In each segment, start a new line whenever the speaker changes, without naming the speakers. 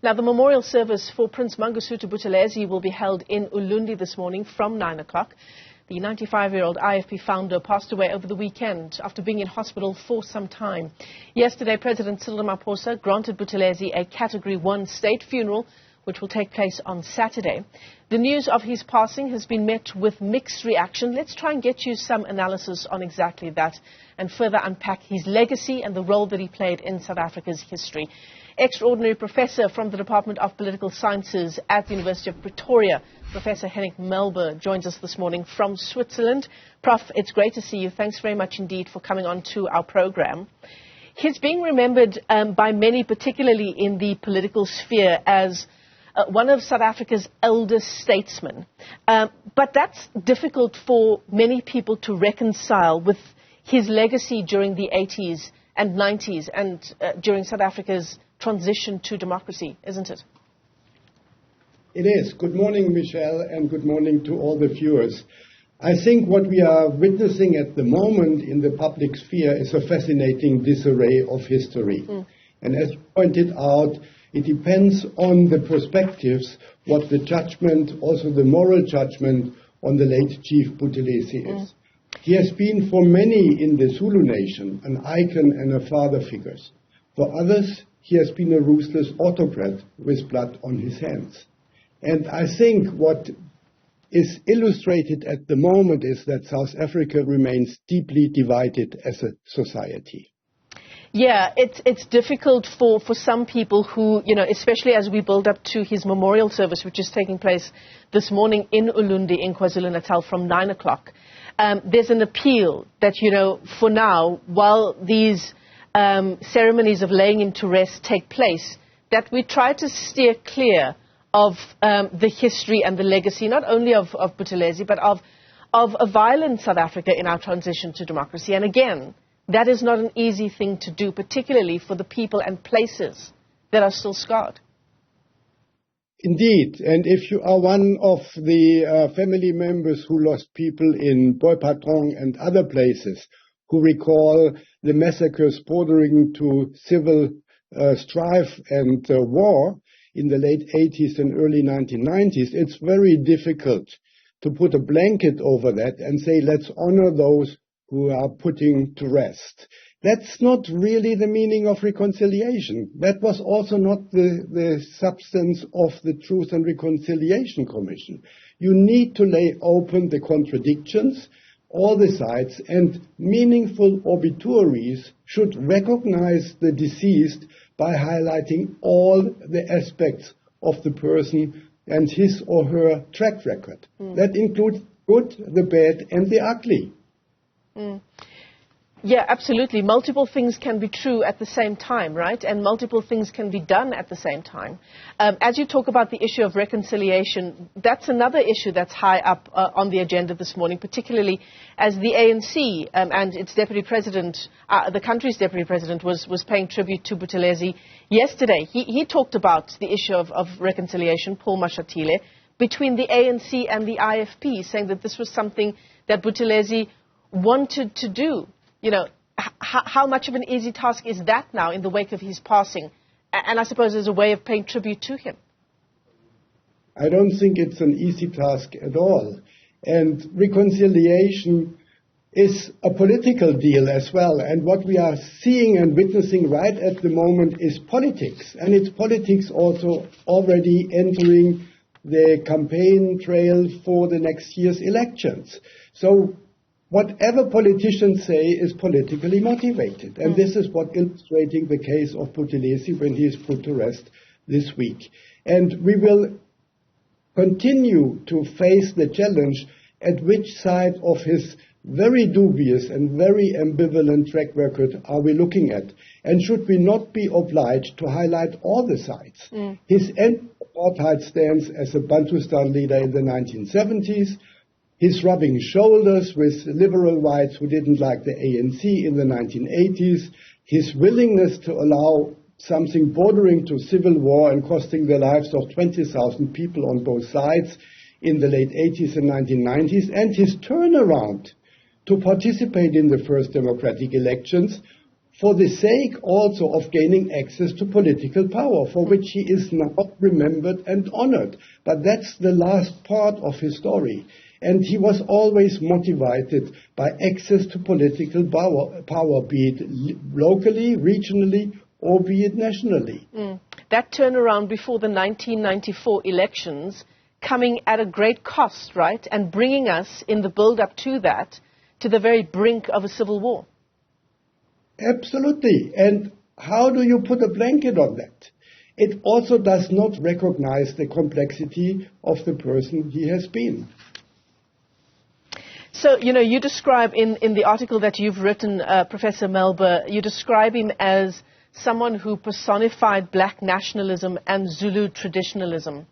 Now, the memorial service for Prince Mangosuthu Buthelezi will be held in Ulundi this morning from 9 o'clock. The 95-year-old IFP founder passed away over the weekend after being in hospital for some time. Yesterday, President Cyril Ramaphosa granted Buthelezi a Category 1 state funeral, which will take place on Saturday. The news of his passing has been met with mixed reaction. Let's try and get you some analysis on exactly that and further unpack his legacy and the role that he played in South Africa's history. Extraordinary Professor from the Department of Political Sciences at the University of Pretoria, Professor Henning Melber, joins us this morning from Switzerland. Prof, it's great to see you. Thanks very much indeed for coming on to our program. He's being remembered by many, particularly in the political sphere, as one of South Africa's eldest statesmen. But that's difficult for many people to reconcile with his legacy during the 80s and 90s and during South Africa's transition to democracy, isn't it?
It is. Good morning, Michelle, and good morning to all the viewers. I think what we are witnessing at the moment in the public sphere is a fascinating disarray of history. And as you pointed out, it depends on the perspectives what the judgment, also the moral judgment on the late Chief Buthelezi is. He has been for many in the Zulu nation an icon and a father figure. For others, he has been a ruthless autocrat with blood on his hands. And I think what is illustrated at the moment is that South Africa remains deeply divided as a society.
Yeah, it's difficult for some people who, especially as we build up to his memorial service, which is taking place this morning in Ulundi in KwaZulu-Natal from 9 o'clock. There's an appeal that, for now, while these ceremonies of laying him to rest take place, that we try to steer clear of the history and the legacy, not only of Buthelezi, but of a violent South Africa in our transition to democracy. And again, that is not an easy thing to do, particularly for the people and places that are still scarred.
Indeed, and if you are one of the family members who lost people in Boipatong and other places, who recall the massacres bordering to civil strife and war in the late 80s and early 1990s, it's very difficult to put a blanket over that and say, let's honor those who are putting to rest. That's not really the meaning of reconciliation. That was also not the substance of the Truth and Reconciliation Commission. You need to lay open the contradictions, all the sides, and meaningful obituaries should recognize the deceased by highlighting all the aspects of the person and his or her track record. That includes good, the bad, and the ugly.
Yeah, absolutely. Multiple things can be true at the same time, right? And multiple things can be done at the same time. As you talk about the issue of reconciliation, that's another issue that's high up on the agenda this morning, particularly as the ANC and its deputy president, the country's deputy president, was paying tribute to Buthelezi yesterday. He talked about the issue of reconciliation, Paul Mashatile, between the ANC and the IFP, saying that this was something that Buthelezi wanted to do. How much of an easy task is that now in the wake of his passing? And I suppose as a way of paying tribute to him.
I don't think it's an easy task at all. And reconciliation is a political deal as well. And what we are seeing and witnessing right at the moment is politics. And it's politics also already entering the campaign trail for the next year's elections. So whatever politicians say is politically motivated. And this is what illustrating the case of Buthelezi when he is put to rest this week. And we will continue to face the challenge at which side of his very dubious and very ambivalent track record are we looking at? And should we not be obliged to highlight all the sides? His anti-apartheid stance as a Bantustan leader in the 1970s, his rubbing shoulders with liberal whites who didn't like the ANC in the 1980s, his willingness to allow something bordering to civil war and costing the lives of 20,000 people on both sides in the late 80s and 1990s, and his turnaround to participate in the first democratic elections for the sake also of gaining access to political power, for which he is now remembered and honored. But that's the last part of his story. And he was always motivated by access to political power, be it locally, regionally, or be it nationally.
That turnaround before the 1994 elections coming at a great cost, right? And bringing us, in the build-up to that, to the very brink of a civil war.
Absolutely. And how do you put a blanket on that? It also does not recognize the complexity of the person he has been.
So, you describe in the article that you've written, Professor Melber, you describe him as someone who personified black nationalism and Zulu traditionalism.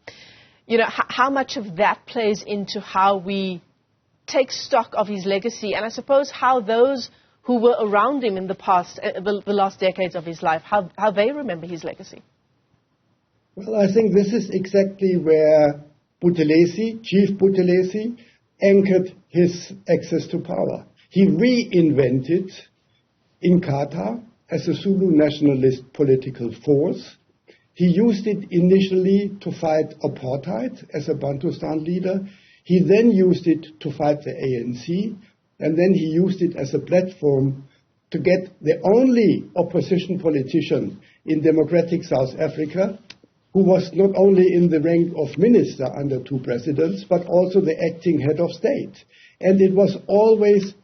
How much of that plays into how we take stock of his legacy, and I suppose how those who were around him in the past, the last decades of his life, how they remember his legacy?
Well, I think this is exactly where Buthelezi, Chief Buthelezi, anchored his access to power. He reinvented Inkatha as a Zulu nationalist political force. He used it initially to fight apartheid as a Bantustan leader. He then used it to fight the ANC, and then he used it as a platform to get the only opposition politician in democratic South Africa who was not only in the rank of minister under two presidents, but also the acting head of state. And it was always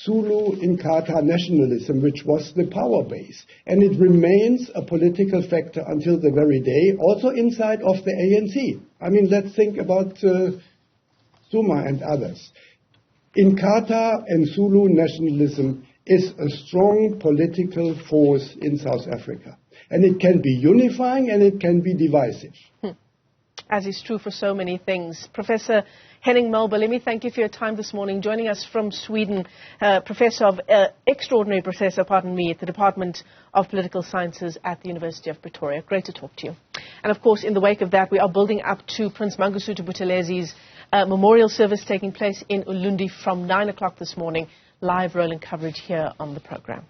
Zulu Inkatha nationalism, which was the power base. And it remains a political factor until the very day, also inside of the ANC. I mean, let's think about Zuma and others. Inkatha and Zulu nationalism is a strong political force in South Africa. And it can be unifying and it can be divisive.
As is true for so many things. Professor Henning Melber, let me thank you for your time this morning, joining us from Sweden, extraordinary professor, at the Department of Political Sciences at the University of Pretoria. Great to talk to you. And of course, in the wake of that, we are building up to Prince Mangosuthu Buthelezi's memorial service taking place in Ulundi from 9 o'clock this morning. Live rolling coverage here on the program.